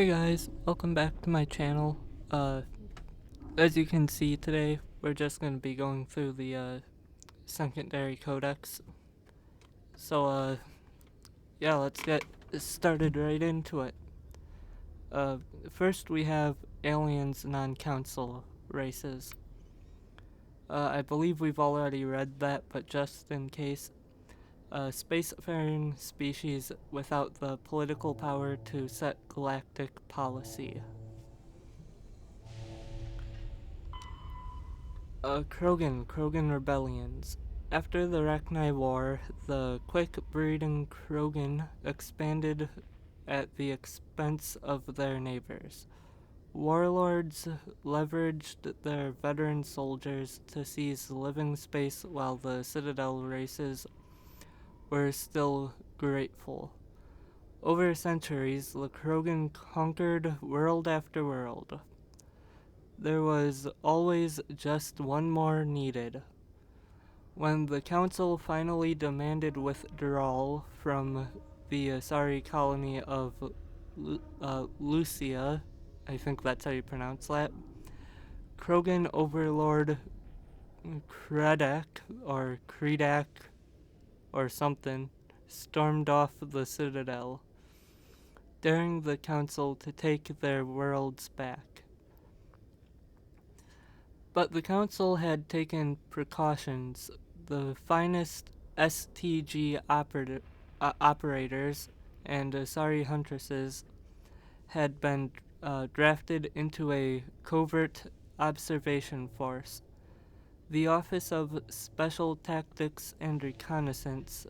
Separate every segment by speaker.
Speaker 1: Hey guys, welcome back to my channel. As you can see today, we're just going to be going through the secondary codex. So, yeah, let's get started right into it. Uh, First we have aliens non-council races. I believe we've already read that, but just in case, spacefaring species without the political power to set galactic policy. Krogan rebellions. After the Rachni War, the quick-breeding Krogan expanded at the expense of their neighbors. Warlords leveraged their veteran soldiers to seize living space while the Citadel races were still grateful. Over centuries, the Krogan conquered world after world. There was always just one more needed. When the council finally demanded withdrawal from the Asari colony of Lucia, I think that's how you pronounce that, Krogan overlord Kredak or something stormed off the citadel, daring the council to take their worlds back. But the council had taken precautions. The finest STG operators and Asari huntresses had been drafted into a covert observation force. The Office of Special Tactics and Reconnaissance,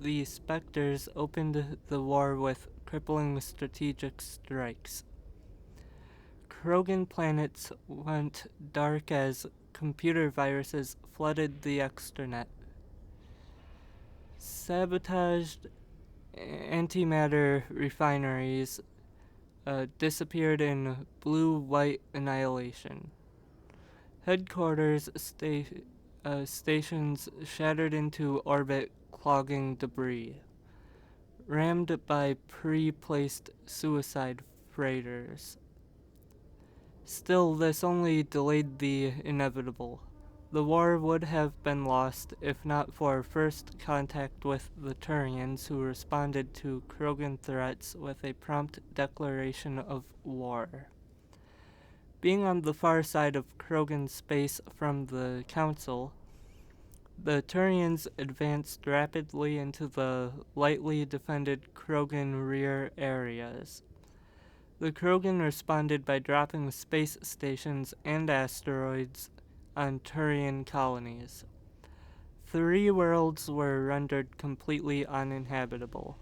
Speaker 1: the Spectres opened the war with crippling strategic strikes. Krogan planets went dark as computer viruses flooded the extranet. Sabotaged antimatter refineries disappeared in blue-white annihilation. Headquarters stations shattered into orbit, clogging debris. Rammed by pre-placed suicide freighters. Still, this only delayed the inevitable. The war would have been lost if not for first contact with the Turians, who responded to Krogan threats with a prompt declaration of war. Being on the far side of Krogan space from the Council, the Turians advanced rapidly into the lightly defended Krogan rear areas. The Krogan responded by dropping space stations and asteroids on Turian colonies. 3 worlds were rendered completely uninhabitable.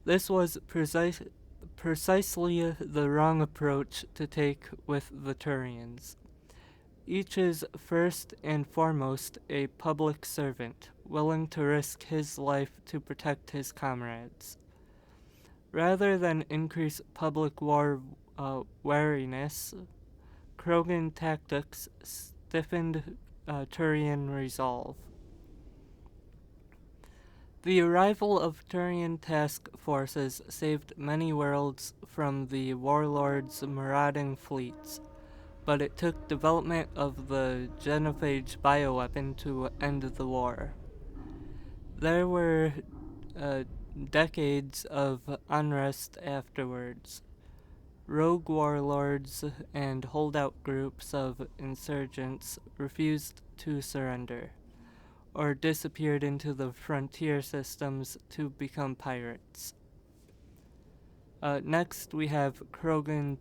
Speaker 1: This was precisely the wrong approach to take with the Turians. Each is first and foremost a public servant, willing to risk his life to protect his comrades. Rather than increase public war wariness, Krogan tactics stiffened Turian resolve. The arrival of Turian task forces saved many worlds from the warlords' marauding fleets, but it took development of the genophage bioweapon to end the war. There were uh, decades of unrest afterwards. Rogue warlords and holdout groups of insurgents refused to surrender, or disappeared into the frontier systems to become pirates. Next, we have Quarian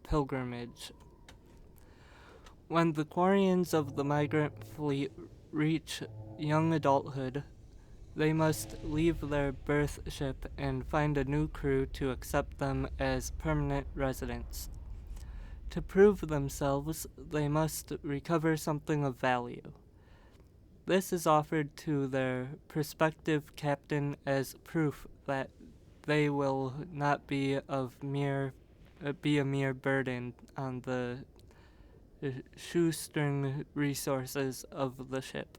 Speaker 1: pilgrimage. When the Quarians of the migrant fleet reach young adulthood, they must leave their birth ship and find a new crew to accept them as permanent residents. To prove themselves, they must recover something of value. This is offered to their prospective captain as proof that they will not be a mere burden on the shoestring resources of the ship.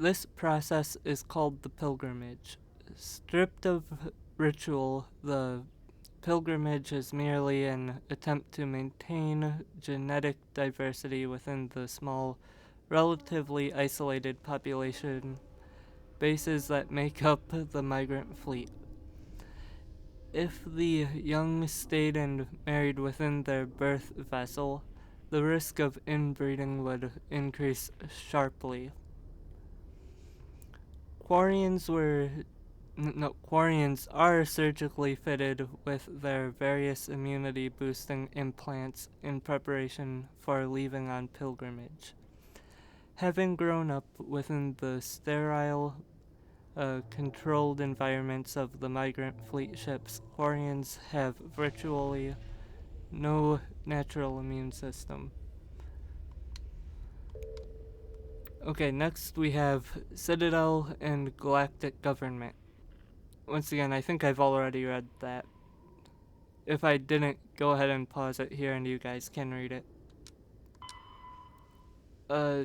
Speaker 1: This process is called the pilgrimage. Stripped of ritual, the pilgrimage is merely an attempt to maintain genetic diversity within the small, relatively isolated population bases that make up the migrant fleet. If the young stayed and married within their birth vessel, the risk of inbreeding would increase sharply. Quarians were no, Quarians are surgically fitted with their various immunity boosting implants in preparation for leaving on pilgrimage. Having grown up within the sterile, controlled environments of the migrant fleet ships, Quarians have virtually no natural immune system. Okay, next we have Citadel and Galactic Government. Once again, I think I've already read that. If I didn't, go ahead and pause it here and you guys can read it. Uh,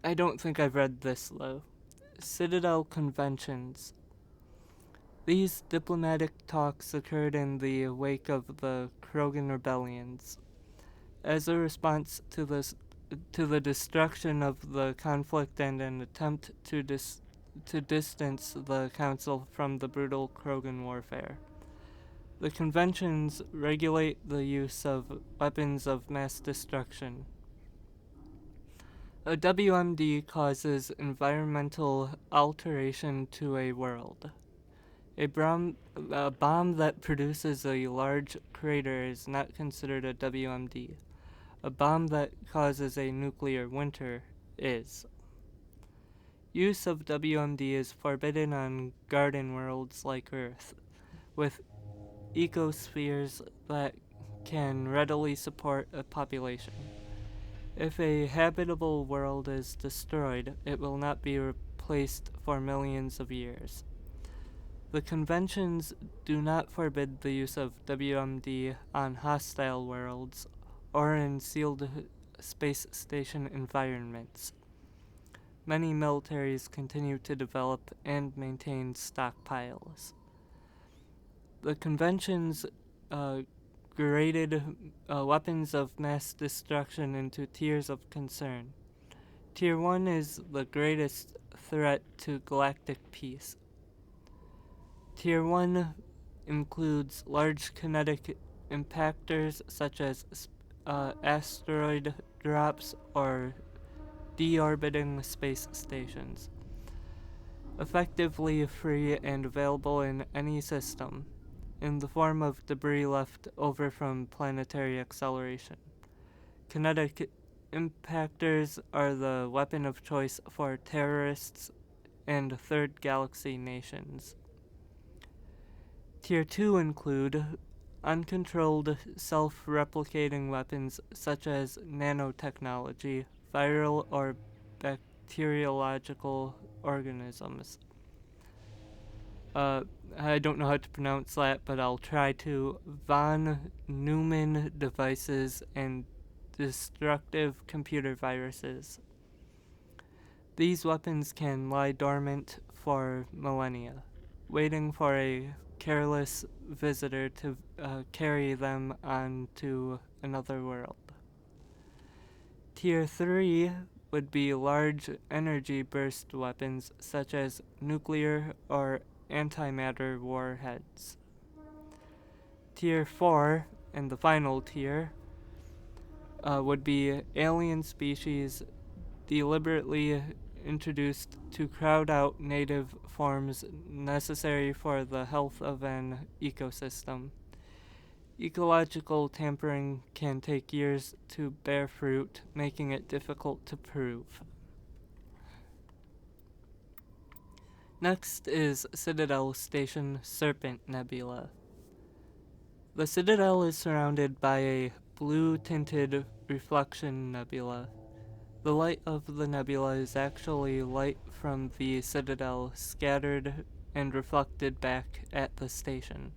Speaker 1: I don't think I've read this though. Citadel Conventions. These diplomatic talks occurred in the wake of the Krogan rebellions. As a response to the destruction of the conflict and an attempt to distance the Council from the brutal Krogan warfare. The conventions regulate the use of weapons of mass destruction. A WMD causes environmental alteration to a world. A bomb that produces a large crater is not considered a WMD. A bomb that causes a nuclear winter is. Use of WMD is forbidden on garden worlds like Earth, with ecospheres that can readily support a population. If a habitable world is destroyed, it will not be replaced for millions of years. The conventions do not forbid the use of WMD on hostile worlds or in sealed space station environments. Many militaries continue to develop and maintain stockpiles. The conventions graded weapons of mass destruction into tiers of concern. Tier 1 is the greatest threat to galactic peace. Tier 1 includes large kinetic impactors such as asteroid drops or deorbiting space stations, effectively free and available in any system, in the form of debris left over from planetary acceleration. Kinetic impactors are the weapon of choice for terrorists and third galaxy nations. Tier 2 include uncontrolled self-replicating weapons such as nanotechnology, viral or bacteriological organisms. I don't know how to pronounce that, but I'll try to. Von Neumann devices and destructive computer viruses. These weapons can lie dormant for millennia, waiting for a careless visitor to carry them on to another world. Tier 3 would be large energy burst weapons such as nuclear or antimatter warheads. Tier 4, and the final tier, would be alien species deliberately introduced to crowd out native forms necessary for the health of an ecosystem. Ecological tampering can take years to bear fruit, making it difficult to prove. Next is Citadel Station Serpent Nebula. The Citadel is surrounded by a blue-tinted reflection nebula. The light of the nebula is actually light from the Citadel scattered and reflected back at the station.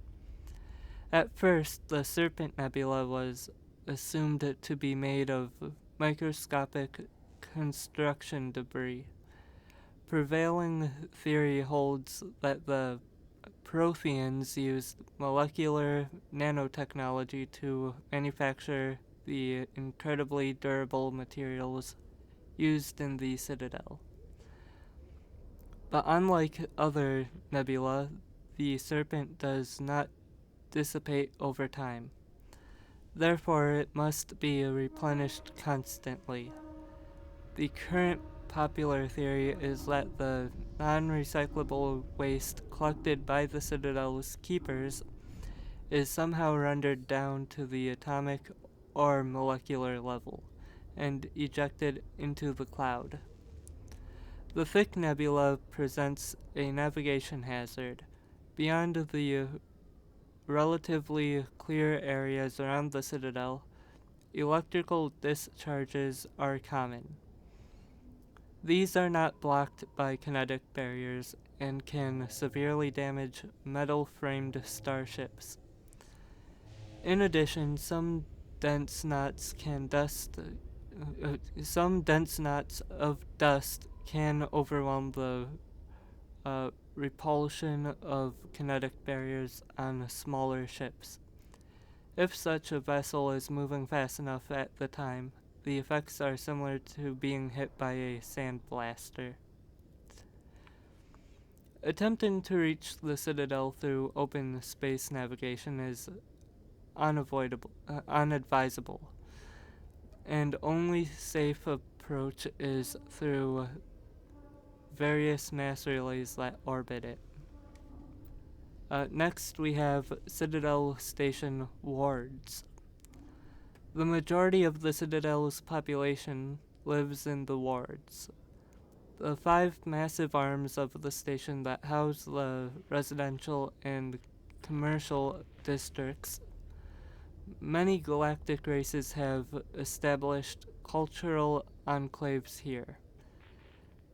Speaker 1: At first, the Serpent Nebula was assumed to be made of microscopic construction debris. prevailing theory holds that the Protheans used molecular nanotechnology to manufacture the incredibly durable materials used in the Citadel. But unlike other nebula, the Serpent does not dissipate over time. Therefore, it must be replenished constantly. The current popular theory is that the non-recyclable waste collected by the Citadel's keepers is somehow rendered down to the atomic or molecular level and ejected into the cloud. The thick nebula presents a navigation hazard. Beyond the relatively clear areas around the Citadel, electrical discharges are common. These are not blocked by kinetic barriers and can severely damage metal-framed starships. In addition, some dense knots of dust can overwhelm the repulsion of kinetic barriers on smaller ships. If such a vessel is moving fast enough at the time, the effects are similar to being hit by a sandblaster. Attempting to reach the Citadel through open space navigation is unadvisable, and only safe approach is through various mass relays that orbit it. Next, we have Citadel Station wards. The majority of the Citadel's population lives in the wards. The 5 massive arms of the station that house the residential and commercial districts. Many galactic races have established cultural enclaves here.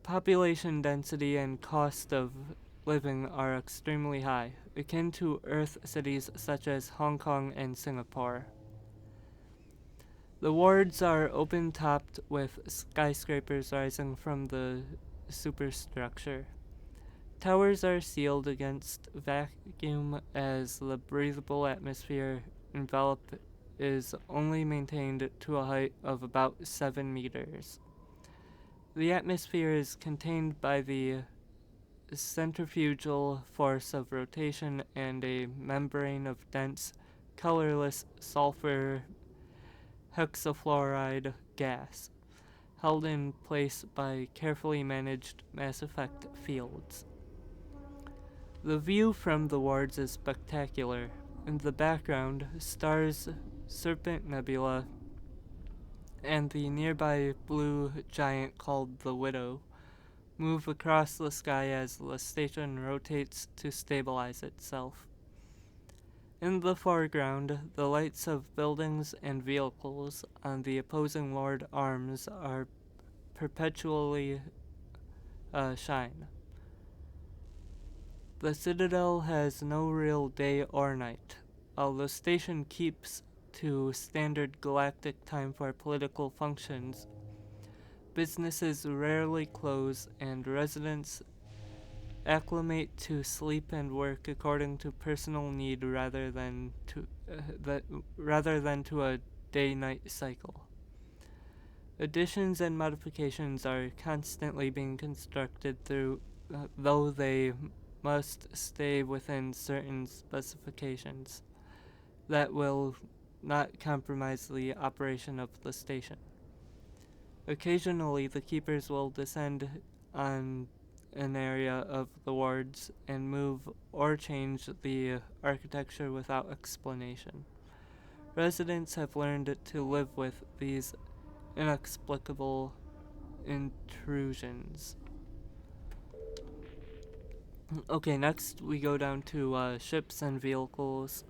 Speaker 1: Population density and cost of living are extremely high, akin to Earth cities such as Hong Kong and Singapore. The wards are open-topped with skyscrapers rising from the superstructure. Towers are sealed against vacuum as the breathable atmosphere envelope is only maintained to a height of about 7 meters. The atmosphere is contained by the centrifugal force of rotation and a membrane of dense, colorless sulfur hexafluoride gas, held in place by carefully managed mass effect fields. The view from the wards is spectacular. In the background, stars Serpent Nebula and the nearby blue giant called the Widow move across the sky as the station rotates to stabilize itself. In the foreground, the lights of buildings and vehicles on the opposing ward arms are perpetually shine. The Citadel has no real day or night. While the station keeps to standard galactic time for political functions, businesses rarely close and residents acclimate to sleep and work according to personal need rather than to a day-night cycle. Additions and modifications are constantly being constructed though they must stay within certain specifications that will not compromise the operation of the station. Occasionally, the keepers will descend on an area of the wards and move or change the architecture without explanation. Residents have learned to live with these inexplicable intrusions. Okay, next we go down to ships and vehicles.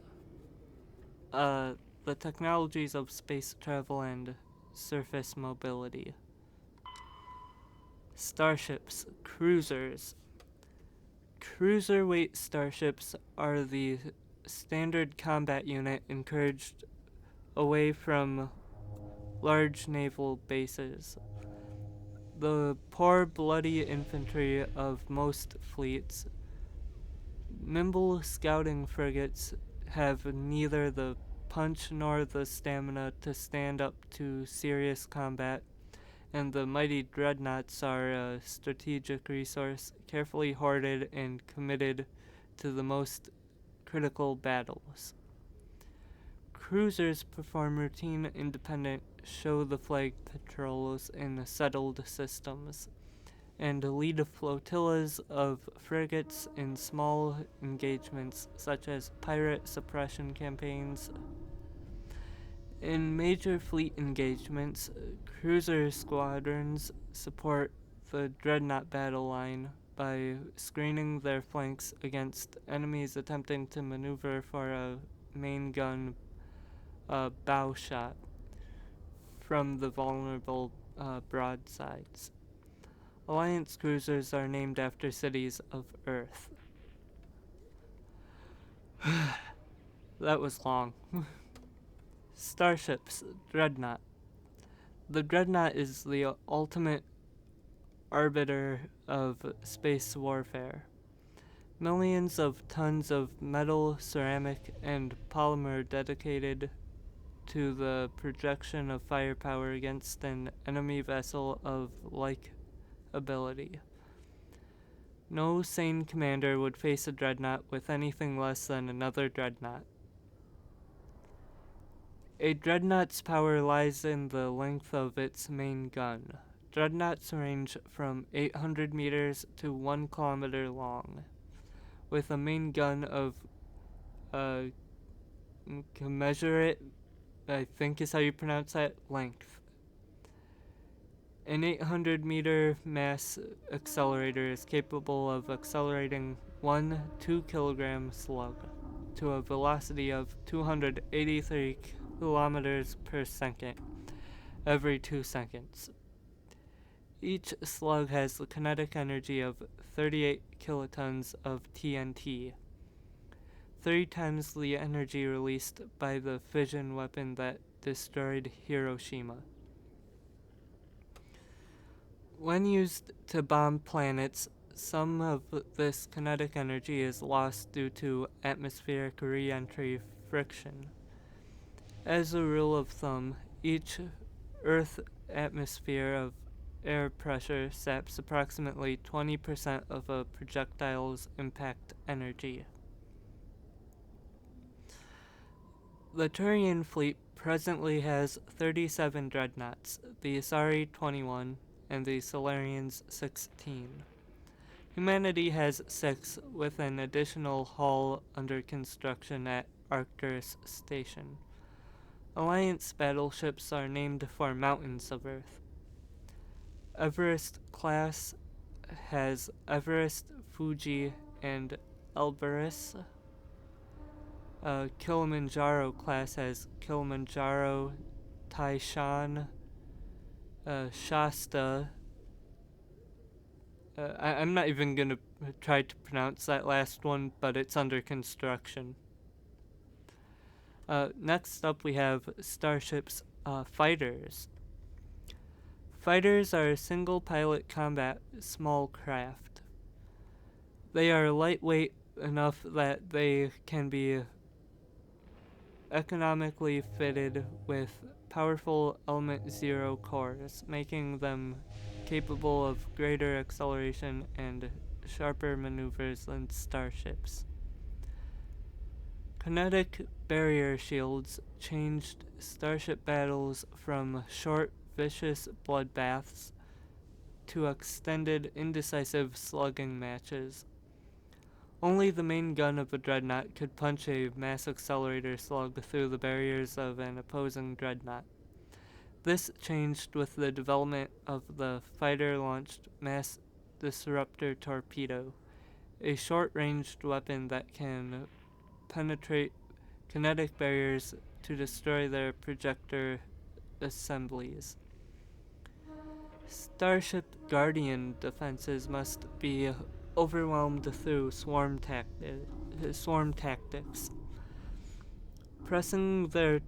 Speaker 1: The technologies of space travel and surface mobility. Starships, cruisers. Cruiserweight starships are the standard combat unit encouraged away from large naval bases. The poor, bloody infantry of most fleets, nimble scouting frigates have neither the punch nor the stamina to stand up to serious combat, and the mighty dreadnoughts are a strategic resource carefully hoarded and committed to the most critical battles. Cruisers perform routine independent show the flag patrols in settled systems, and lead flotillas of frigates in small engagements such as pirate suppression campaigns. In major fleet engagements, cruiser squadrons support the dreadnought battle line by screening their flanks against enemies attempting to maneuver for a main gun bow shot from the vulnerable broadsides. Alliance cruisers are named after cities of Earth. That was long. Starships, Dreadnought. The Dreadnought is the ultimate arbiter of space warfare. Millions of tons of metal, ceramic, and polymer dedicated to the projection of firepower against an enemy vessel of like ability. No sane commander would face a dreadnought with anything less than another dreadnought. A dreadnought's power lies in the length of its main gun. Dreadnoughts range from 800 meters to 1 kilometer long, with a main gun of commensurate, I think is how you pronounce that, length. An 800-meter mass accelerator is capable of accelerating one 2-kilogram slug to a velocity of 283 kilometers per second every 2 seconds. Each slug has the kinetic energy of 38 kilotons of TNT, 3 times the energy released by the fission weapon that destroyed Hiroshima. When used to bomb planets, some of this kinetic energy is lost due to atmospheric re-entry friction. As a rule of thumb, each Earth atmosphere of air pressure saps approximately 20% of a projectile's impact energy. The Turian fleet presently has 37 dreadnoughts, the Asari 21, and the Solarians 16. Humanity has 6, with an additional hull under construction at Arcturus Station. Alliance battleships are named for mountains of Earth. Everest class has Everest, Fuji, and Elbrus. Kilimanjaro class has Kilimanjaro, Taishan, Shasta. I'm not even gonna try to pronounce that last one, but it's under construction. Next up we have starships, fighters. Fighters are single-pilot combat small craft. They are lightweight enough that they can be economically fitted with powerful element 0 cores, making them capable of greater acceleration and sharper maneuvers than starships. Kinetic barrier shields changed starship battles from short, vicious bloodbaths to extended, indecisive slugging matches. Only the main gun of a dreadnought could punch a mass accelerator slug through the barriers of an opposing dreadnought. This changed with the development of the fighter-launched mass disruptor torpedo, a short-ranged weapon that can penetrate kinetic barriers to destroy their projector assemblies. Starship Guardian defenses must be overwhelmed through swarm tactics. Pressing their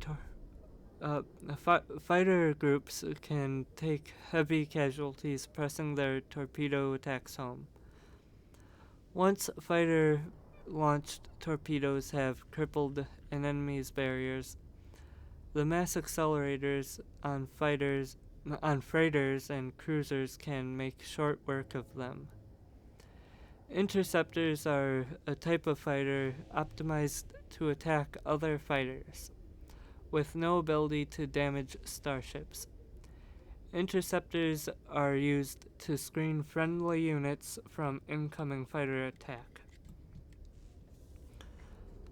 Speaker 1: fighter groups can take heavy casualties pressing their torpedo attacks home. Once fighter launched torpedoes have crippled an enemy's barriers, the mass accelerators on freighters and cruisers can make short work of them. Interceptors are a type of fighter optimized to attack other fighters, with no ability to damage starships. Interceptors are used to screen friendly units from incoming fighter attack.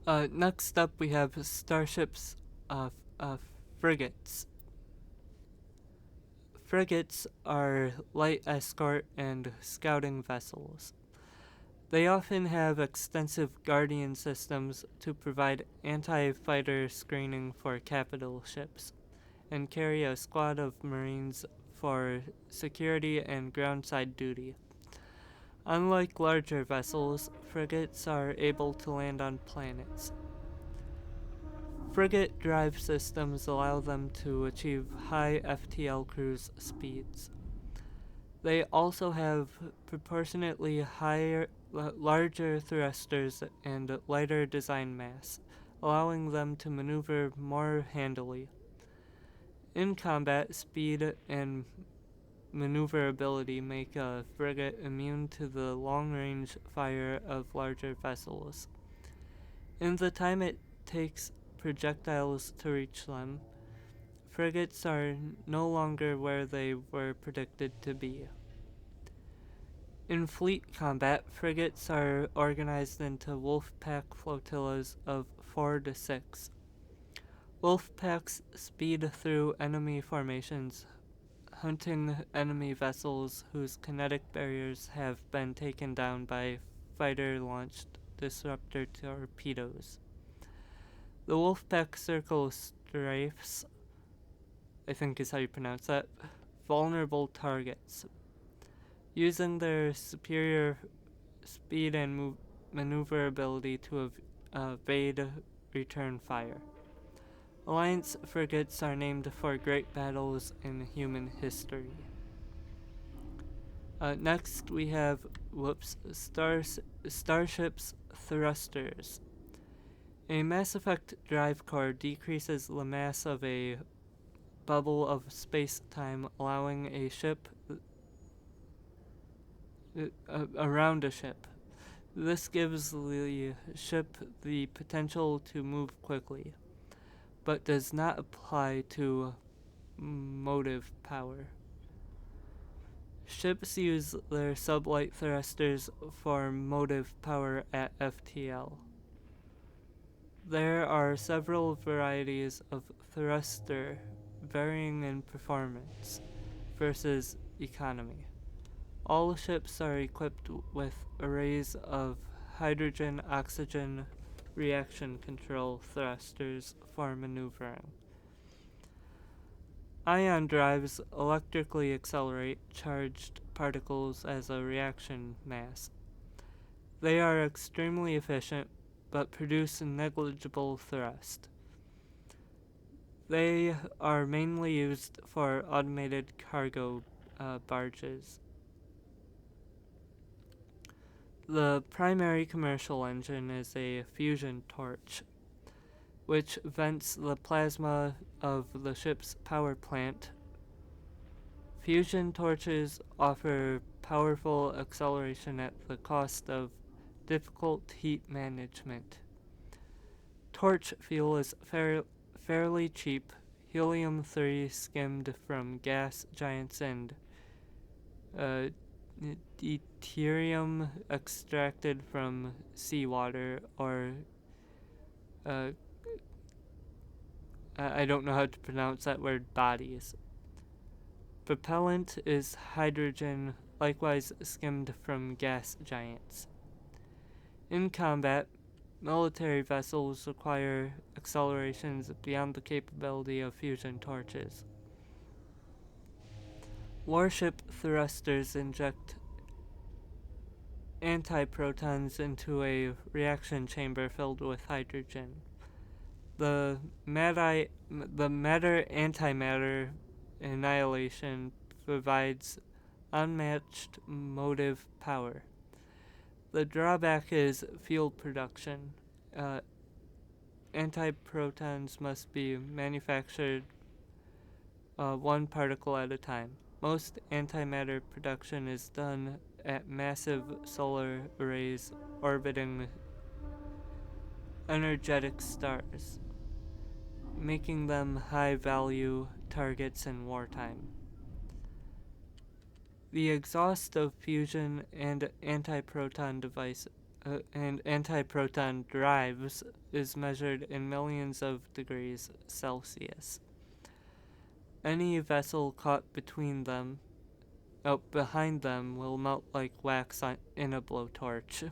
Speaker 1: Next up, we have starships, uh, uh, frigates. Frigates are light escort and scouting vessels. They often have extensive guardian systems to provide anti-fighter screening for capital ships, and carry a squad of Marines for security and groundside duty. Unlike larger vessels, frigates are able to land on planets. Frigate drive systems allow them to achieve high FTL cruise speeds. They also have proportionately larger thrusters and lighter design mass, allowing them to maneuver more handily. In combat, speed and maneuverability make a frigate immune to the long-range fire of larger vessels. In the time it takes projectiles to reach them, frigates are no longer where they were predicted to be. In fleet combat, frigates are organized into wolf pack flotillas of 4 to 6. Wolf packs speed through enemy formations, hunting enemy vessels whose kinetic barriers have been taken down by fighter-launched disruptor torpedoes. The Wolfpack circle strafes, I think is how you pronounce that, vulnerable targets, using their superior speed and maneuverability to evade return fire. Alliance frigates are named for great battles in human history. Next, we have Starship's thrusters. A Mass Effect drive core decreases the mass of a bubble of space-time, allowing a ship around a ship. This gives the ship the potential to move quickly, but does not apply to motive power. Ships use their sublight thrusters for motive power at FTL. There are several varieties of thruster, varying in performance versus economy. All ships are equipped with arrays of hydrogen-oxygen reaction control thrusters for maneuvering. Ion drives electrically accelerate charged particles as a reaction mass. They are extremely efficient, but produce negligible thrust. They are mainly used for automated cargo barges. The primary commercial engine is a fusion torch, which vents the plasma of the ship's power plant. Fusion torches offer powerful acceleration at the cost of difficult heat management. Torch fuel is fairly cheap, helium-3 skimmed from gas giants and deuterium extracted from seawater, or I don't know how to pronounce that word, bodies. Propellant is hydrogen, likewise skimmed from gas giants. In combat, military vessels require accelerations beyond the capability of fusion torches. Warship thrusters inject antiprotons into a reaction chamber filled with hydrogen. the matter antimatter annihilation provides unmatched motive power. The drawback is fuel production. Uh, Antiprotons must be manufactured one particle at a time. Most antimatter production is done at massive solar arrays orbiting energetic stars, making them high value targets in wartime. The exhaust of fusion and antiproton drives is measured in millions of degrees Celsius. Any vessel caught behind them will melt like wax in a blowtorch.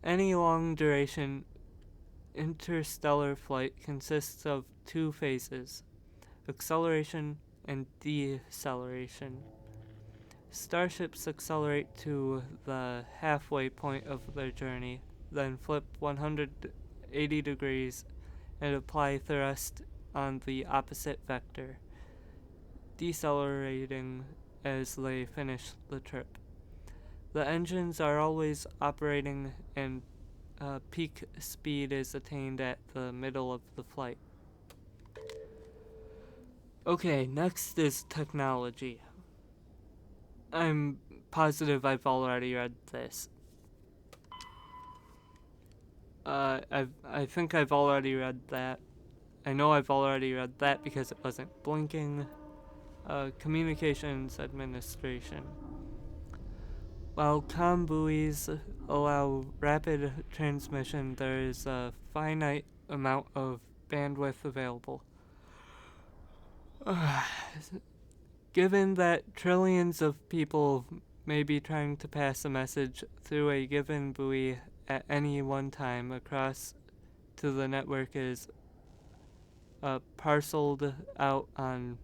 Speaker 1: Any long duration interstellar flight consists of two phases: acceleration and deceleration. Starships accelerate to the halfway point of their journey, then flip 180 degrees and apply thrust on the opposite vector, decelerating as they finish the trip. The engines are always operating and peak speed is attained at the middle of the flight. Okay, next is technology. I'm positive I've already read this. I think I've already read that. I know I've already read that because it wasn't blinking. Communications administration. While comm buoys allow rapid transmission, there is a finite amount of bandwidth available. Given that trillions of people may be trying to pass a message through a given buoy at any one time, across to the network is parceled out on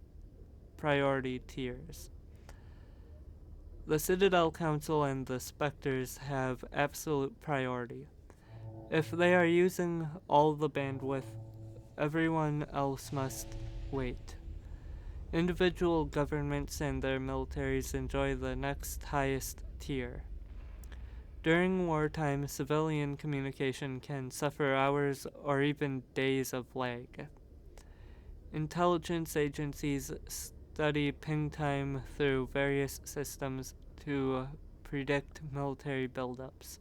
Speaker 1: priority tiers. The Citadel Council and the Spectres have absolute priority. If they are using all the bandwidth, everyone else must wait. Individual governments and their militaries enjoy the next highest tier. During wartime, civilian communication can suffer hours or even days of lag. Intelligence agencies study ping time through various systems to predict military buildups.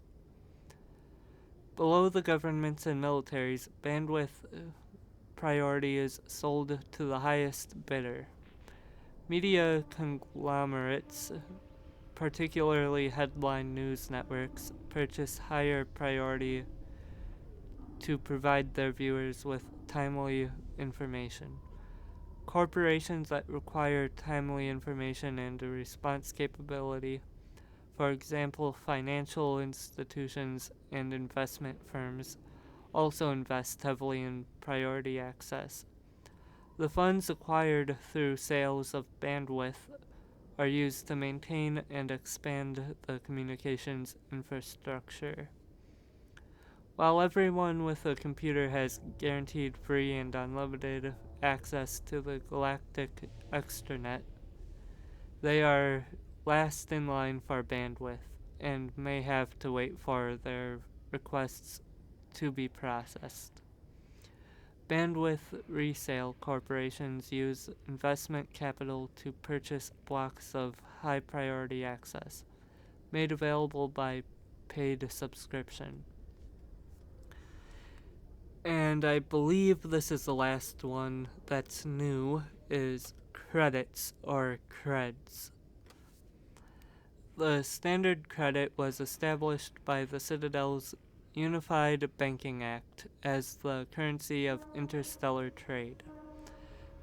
Speaker 1: Below the governments and militaries, bandwidth priority is sold to the highest bidder. Media conglomerates, particularly headline news networks, purchase higher priority to provide their viewers with timely information. Corporations that require timely information and a response capability, for example, financial institutions and investment firms, also invest heavily in priority access. The funds acquired through sales of bandwidth are used to maintain and expand the communications infrastructure. While everyone with a computer has guaranteed free and unlimited access to the galactic extranet, they are last in line for bandwidth and may have to wait for their requests to be processed. Bandwidth resale corporations use investment capital to purchase blocks of high priority access, made available by paid subscription. And I believe this is the last one that's new, is credits or creds. The standard credit was established by the Citadel's Unified Banking Act as the currency of interstellar trade.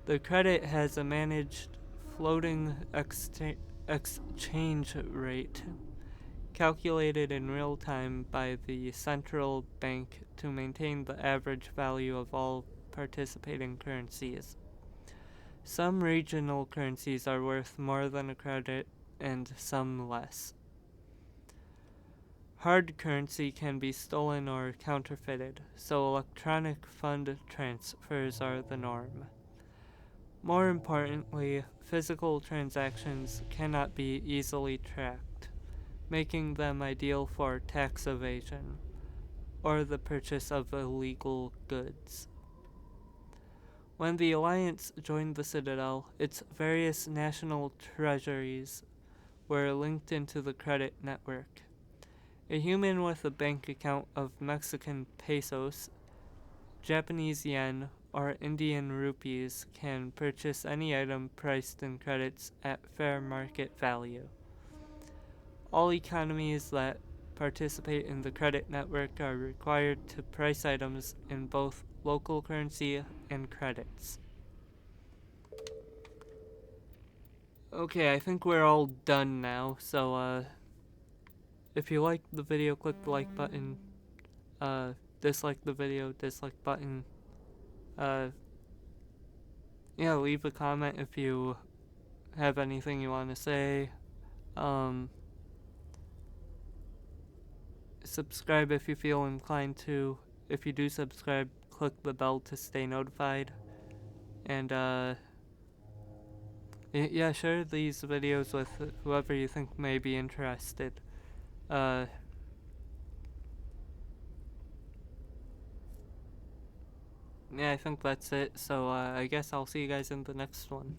Speaker 1: The credit has a managed floating exchange rate calculated in real time by the central bank to maintain the average value of all participating currencies. Some regional currencies are worth more than a credit and some less. Hard currency can be stolen or counterfeited, so electronic fund transfers are the norm. More importantly, physical transactions cannot be easily tracked, making them ideal for tax evasion or the purchase of illegal goods. When the Alliance joined the Citadel, its various national treasuries were linked into the credit network. A human with a bank account of Mexican pesos, Japanese yen, or Indian rupees can purchase any item priced in credits at fair market value. All economies that participate in the credit network are required to price items in both local currency and credits. Okay, I think we're all done now, so if you liked the video, click the like button. Dislike the video, dislike button. Uh, yeah, leave a comment if you have anything you want to say. Um, Subscribe if you feel inclined to. If you do subscribe, click the bell to stay notified. And, yeah, share these videos with whoever you think may be interested. Uh, yeah, I think that's it. So, I guess I'll see you guys in the next one.